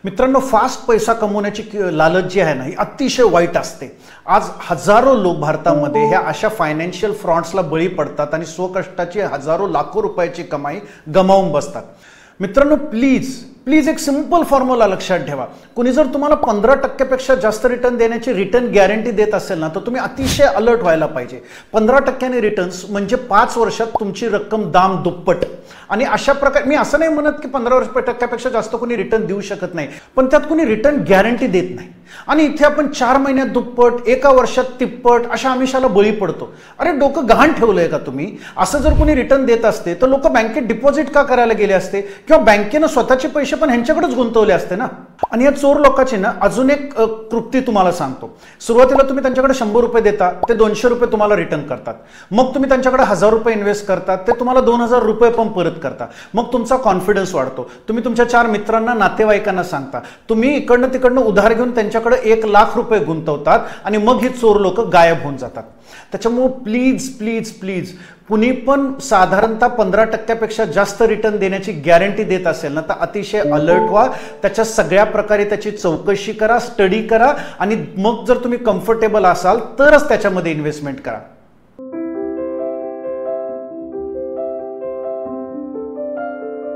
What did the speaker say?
मित्रांनो, फास्ट पैसा कमवण्याची लालच जी आहे ना, ही अतिशय वाईट असते. आज हजारो लोक भारतामध्ये ह्या अशा फायनान्शियल फ्रॉड्सला बळी पडतात आणि स्वकष्टाची हजारो लाखो रुपयाची कमाई गमावून बसतात. मित्रांनो, प्लीज एक सिंपल फॉर्म्युला लक्षात ठेवा. कोणी जर तुम्हाला 15% जास्त रिटर्न देण्याची रिटर्न गॅरंटी देत असेल ना, तर तुम्ही अतिशय अलर्ट व्हायला पाहिजे. 15% रिटर्न्स म्हणजे 5 वर्षात तुमची रक्कम दाम दुप्पट. आणि अशा प्रकारे मी असं नाही म्हणत की 15% जास्त कोणी रिटर्न देऊ शकत नाही, पण त्यात कोणी रिटर्न गॅरंटी देत नाही. आणि इथे आपण 4 महिन्यात दुप्पट, एका वर्षात तिप्पट अशा आमिषाला बळी पडतो. अरे, डोकं गहाण ठेवलंय का तुम्ही? असं जर कोणी रिटर्न देत असते तर लोक बँकेत डिपॉझिट का करायला गेले असते, किंवा बँकेनं स्वतःचे पैसे पण ह्यांच्याकडेच गुंतवले असते ना. आणि या चोर लोकांची ना अजून एक कृती तुम्हाला सांगतो. सुरुवातीला तुम्ही त्यांच्याकडे 100 रुपये देता, ते 200 रुपये तुम्हाला रिटर्न करतात. मग तुम्ही त्यांच्याकडे 1000 रुपये इन्व्हेस्ट करतात, ते तुम्हाला 2000 रुपये पण परत करता. मग तुमचा कॉन्फिडन्स वाढतो. तुम्ही तुमच्या 4 मित्रांना, नातेवाईकांना सांगता. तुम्ही इकडनं तिकडनं उधार घेऊन त्यांच्याकडे 1 लाख रुपये गुंतवतात आणि मग ही चोर लोक गायब होऊन जातात. त्याच्यामुळे प्लीज कुणी पण साधारणतः 15% जास्त रिटर्न देण्याची गॅरंटी देत असेल ना, तर अतिशय अलर्ट व्हा. त्याच्या सगळ्या प्रकारे त्याची चौकशी करा, स्टडी करा, आणि मग जर तुम्ही कम्फर्टेबल असाल तरच त्याच्यामध्ये इन्व्हेस्टमेंट करा.